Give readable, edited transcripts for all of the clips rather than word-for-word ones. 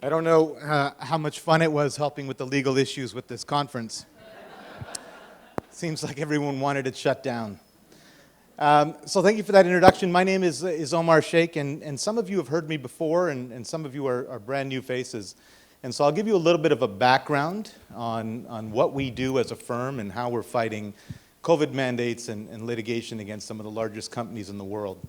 I don't know how much fun it was helping with the legal issues with this conference. Seems like everyone wanted it shut down. So thank you for that introduction. My name is Umar, Sheikh, and some of you have heard me before, and some of you are brand new faces. And so I'll give you a little bit of a background on what we do as a firm and how we're fighting COVID mandates and litigation against some of the largest companies in the world.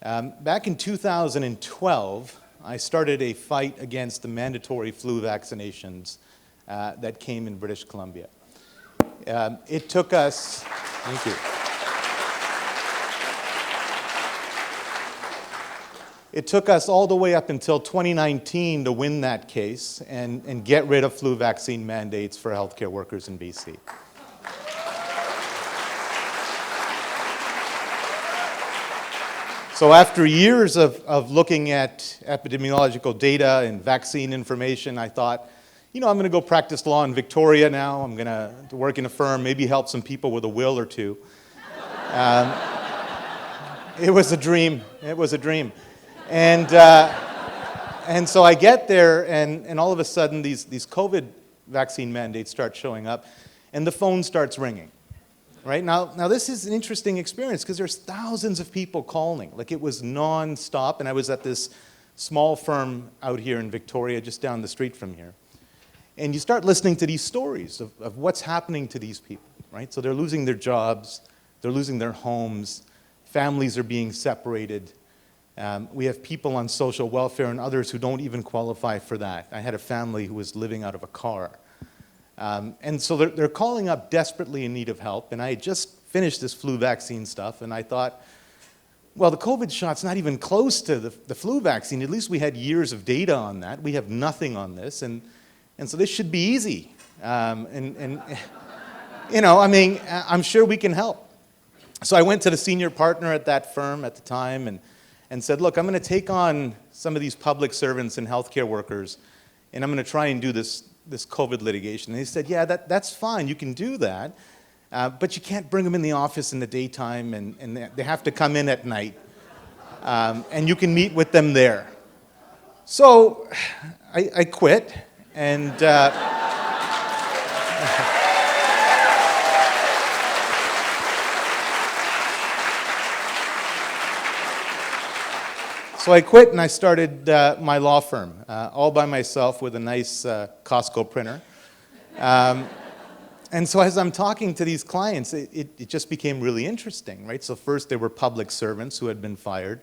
Back in 2012, I started a fight against the mandatory flu vaccinations that came in British Columbia. It took us, thank you. It took us all the way up until 2019 to win that case and get rid of flu vaccine mandates for healthcare workers in BC. So after years of looking at epidemiological data and vaccine information, I thought, I'm going to go practice law in Victoria now. I'm going to work in a firm, maybe help some people with a will or two. It was a dream. It was a dream. And so I get there, and all of a sudden, these COVID vaccine mandates start showing up, and the phone starts ringing. Right? Now this is an interesting experience because there's thousands of people calling. Like, it was non-stop, and I was at this small firm out here in Victoria, just down the street from here. And you start listening to these stories of what's happening to these people, right? So they're losing their jobs, they're losing their homes, families are being separated. We have people on social welfare and others who don't even qualify for that. I had a family who was living out of a car. And so they're calling up desperately in need of help, and I had just finished this flu vaccine stuff, and I thought, well, the COVID shot's not even close to the flu vaccine. At least we had years of data on that. We have nothing on this, and so this should be easy. I'm sure we can help. So I went to the senior partner at that firm at the time and said, look, I'm going to take on some of these public servants and healthcare workers, and I'm going to try and do this COVID litigation. And he said, yeah, that's fine, you can do that, but you can't bring them in the office in the daytime, and they have to come in at night, and you can meet with them there. So I quit, and So I quit and I started my law firm, all by myself with a nice Costco printer. And so as I'm talking to these clients, it just became really interesting, right? So first there were public servants who had been fired.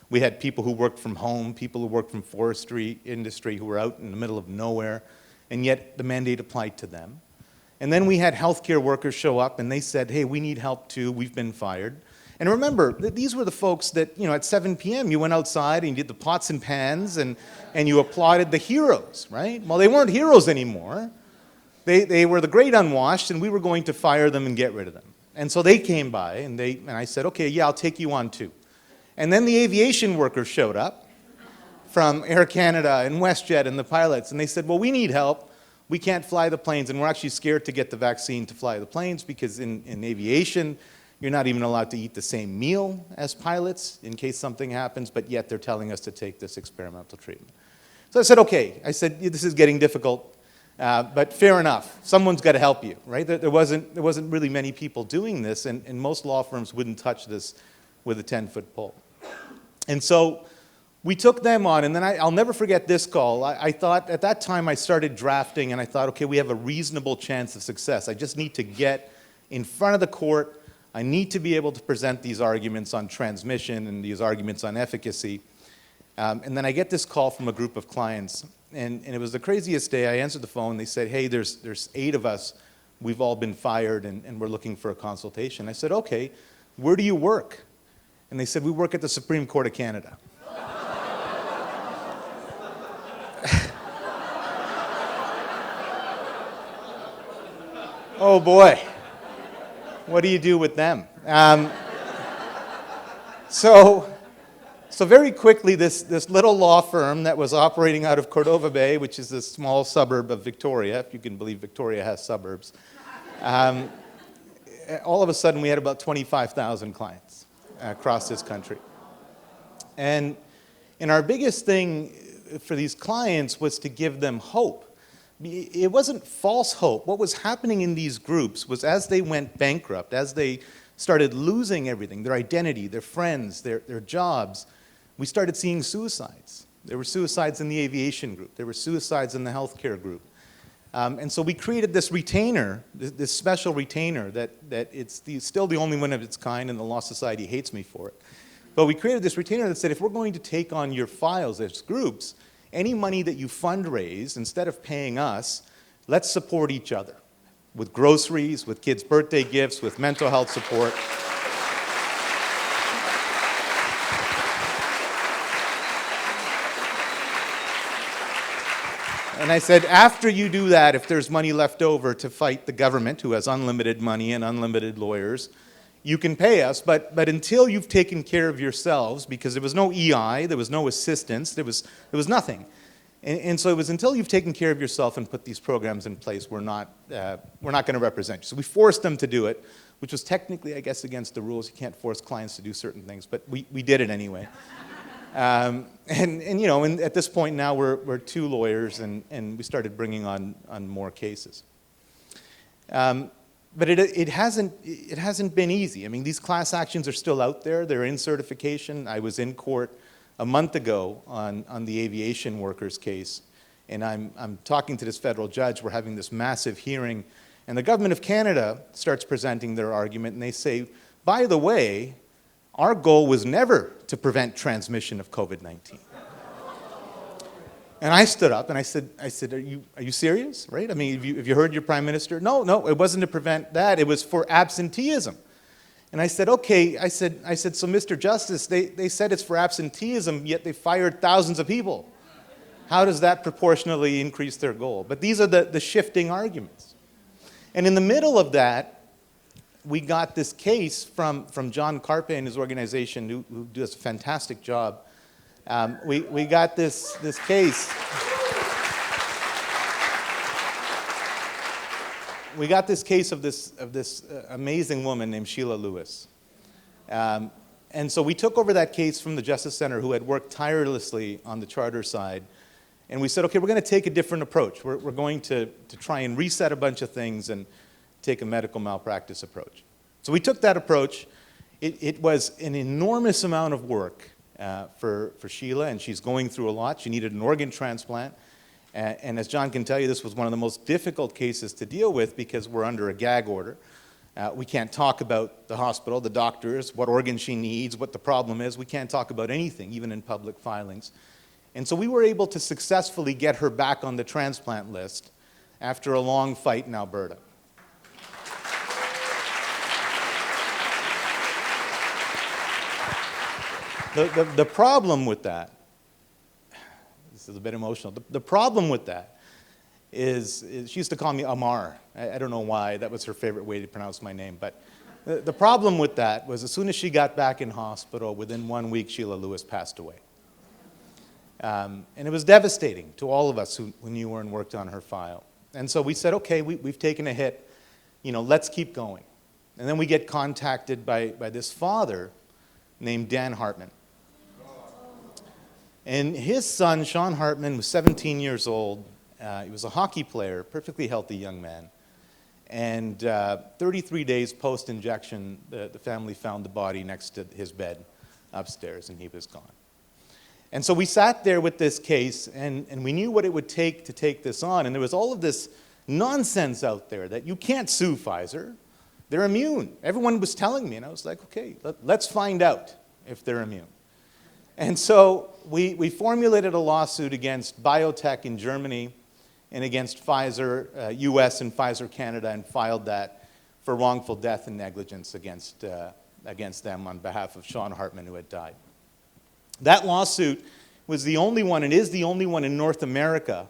We had people who worked from home, people who worked from forestry industry who were out in the middle of nowhere, and yet the mandate applied to them. And then we had healthcare workers show up and they said, hey, we need help too, we've been fired. And remember, these were the folks that, at 7 p.m. you went outside and you did the pots and pans and you applauded the heroes, right? Well, they weren't heroes anymore. They were the great unwashed, and we were going to fire them and get rid of them. And so they came by, and I said, okay, yeah, I'll take you on too. And then the aviation workers showed up from Air Canada and WestJet and the pilots, and they said, well, we need help. We can't fly the planes, and we're actually scared to get the vaccine to fly the planes because in aviation, you're not even allowed to eat the same meal as pilots in case something happens, but yet they're telling us to take this experimental treatment. So I said, okay. I said, this is getting difficult, but fair enough. Someone's got to help you, right? There wasn't really many people doing this, and most law firms wouldn't touch this with a 10-foot pole. And so we took them on, and then I'll never forget this call. I thought, at that time I started drafting, and I thought, okay, we have a reasonable chance of success. I just need to get in front of the court. I need to be able to present these arguments on transmission and these arguments on efficacy. And then I get this call from a group of clients, and it was the craziest day. I answered the phone. They said, hey, there's 8 of us. We've all been fired, and we're looking for a consultation. I said, okay, where do you work? And they said, we work at the Supreme Court of Canada. Oh, boy. What do you do with them? So very quickly, this little law firm that was operating out of Cordova Bay, which is a small suburb of Victoria, if you can believe Victoria has suburbs, all of a sudden we had about 25,000 clients across this country. And our biggest thing for these clients was to give them hope. It wasn't false hope. What was happening in these groups was as they went bankrupt, as they started losing everything, their identity, their friends, their jobs, we started seeing suicides. There were suicides in the aviation group. There were suicides in the healthcare group. And so we created this retainer, this special retainer that it's still the only one of its kind, and the Law Society hates me for it. But we created this retainer that said, if we're going to take on your files as groups, any money that you fundraise, instead of paying us, let's support each other with groceries, with kids' birthday gifts, with mental health support. And I said, after you do that, if there's money left over to fight the government, who has unlimited money and unlimited lawyers, you can pay us, but until you've taken care of yourselves, because there was no EI, there was no assistance, there was nothing. And so it was until you've taken care of yourself and put these programs in place, we're not going to represent you. So we forced them to do it, which was technically, I guess, against the rules. You can't force clients to do certain things, but we did it anyway. And at this point now we're 2 lawyers, and we started bringing on more cases. But it hasn't been easy. I mean, these class actions are still out there. They're in certification. I was in court a month ago on the aviation workers case, and I'm talking to this federal judge. We're having this massive hearing, and the government of Canada starts presenting their argument, and they say, by the way, our goal was never to prevent transmission of COVID-19. And I stood up and I said, are you serious, right? I mean, have you heard your prime minister? No, it wasn't to prevent that. It was for absenteeism. And I said, okay, I said, so Mr. Justice, they said it's for absenteeism, yet they fired thousands of people. How does that proportionally increase their goal? But these are the shifting arguments. And in the middle of that, we got this case from John Carpe and his organization, who does a fantastic job. We got this case. We got this case of this amazing woman named Sheila Lewis. And so we took over that case from the Justice Center, who had worked tirelessly on the charter side. And we said, okay, we're going to take a different approach. We're going to try and reset a bunch of things and take a medical malpractice approach. So we took that approach. It was an enormous amount of work for Sheila, and she's going through a lot. She needed an organ transplant. And as John can tell you, this was one of the most difficult cases to deal with because we're under a gag order. We can't talk about the hospital, the doctors, what organ she needs, what the problem is. We can't talk about anything, even in public filings. And so we were able to successfully get her back on the transplant list after a long fight in Alberta. The problem with that, this is a bit emotional, the problem with that is she used to call me Umar. I don't know why, that was her favorite way to pronounce my name, but the problem with that was as soon as she got back in hospital, within 1 week, Sheila Lewis passed away. And it was devastating to all of us who knew her and worked on her file. And so we said, okay, we've taken a hit, let's keep going. And then we get contacted by this father named Dan Hartman. And his son, Sean Hartman, was 17 years old. He was a hockey player, perfectly healthy young man. And 33 days post-injection, the family found the body next to his bed upstairs, and he was gone. And so we sat there with this case, and we knew what it would take to take this on. And there was all of this nonsense out there that you can't sue Pfizer. They're immune. Everyone was telling me, and I was like, okay, let's find out if they're immune. And so we formulated a lawsuit against biotech in Germany and against Pfizer US and Pfizer Canada, and filed that for wrongful death and negligence against them on behalf of Sean Hartman, who had died. That lawsuit was the only one, and is the only one in North America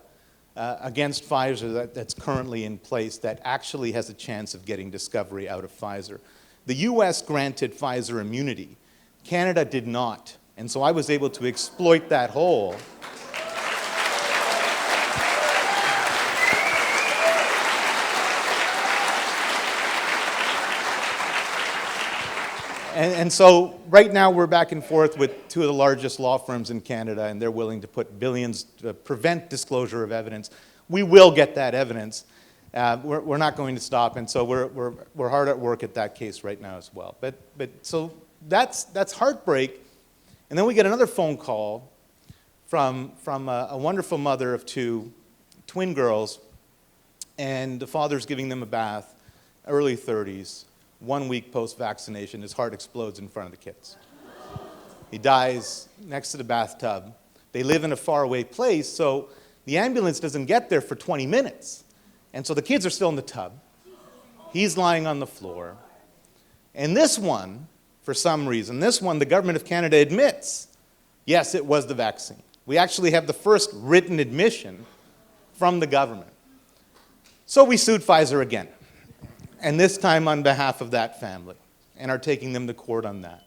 against Pfizer that's currently in place that actually has a chance of getting discovery out of Pfizer. The US granted Pfizer immunity. Canada did not. And so I was able to exploit that hole. And so right now we're back and forth with two of the largest law firms in Canada, and they're willing to put billions to prevent disclosure of evidence. We will get that evidence. We're not going to stop, and so we're hard at work at that case right now as well. But so that's heartbreak. And then we get another phone call from a wonderful mother of two twin girls, and the father's giving them a bath, early 30s, 1 week post-vaccination. His heart explodes in front of the kids. He dies next to the bathtub. They live in a faraway place, so the ambulance doesn't get there for 20 minutes. And so the kids are still in the tub. He's lying on the floor. And this one, for some reason, the government of Canada admits, yes, it was the vaccine. We actually have the first written admission from the government. So we sued Pfizer again, and this time on behalf of that family, and are taking them to court on that.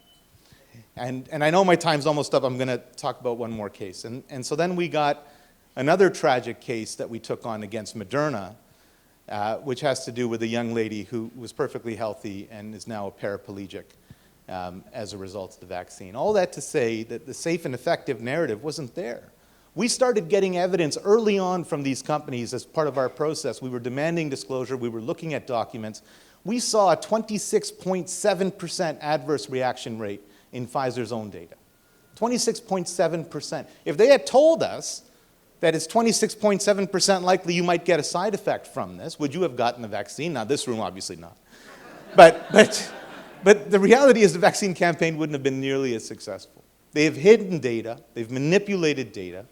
And I know my time's almost up. I'm going to talk about one more case. And so then we got another tragic case that we took on against Moderna, which has to do with a young lady who was perfectly healthy and is now a paraplegic as a result of the vaccine. All that to say that the safe and effective narrative wasn't there. We started getting evidence early on from these companies as part of our process. We were demanding disclosure. We were looking at documents. We saw a 26.7% adverse reaction rate in Pfizer's own data. 26.7%. If they had told us that it's 26.7% likely you might get a side effect from this, would you have gotten the vaccine? Now, this room, obviously not. But the reality is the vaccine campaign wouldn't have been nearly as successful. They have hidden data. They've manipulated data.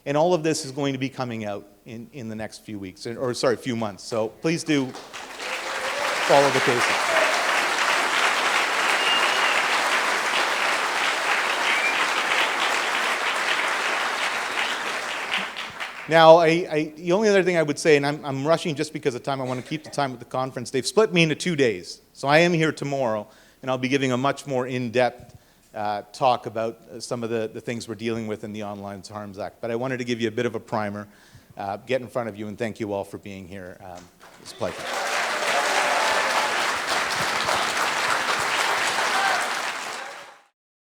And all of this is going to be coming out in the next few weeks, few months. So please do follow the cases. Now, the only other thing I would say, and I'm rushing just because of time, I want to keep the time at the conference, they've split me into 2 days. So I am here tomorrow, and I'll be giving a much more in-depth talk about some of the things we're dealing with in the Online Harms Act. But I wanted to give you a bit of a primer, get in front of you, and thank you all for being here. It's a pleasure.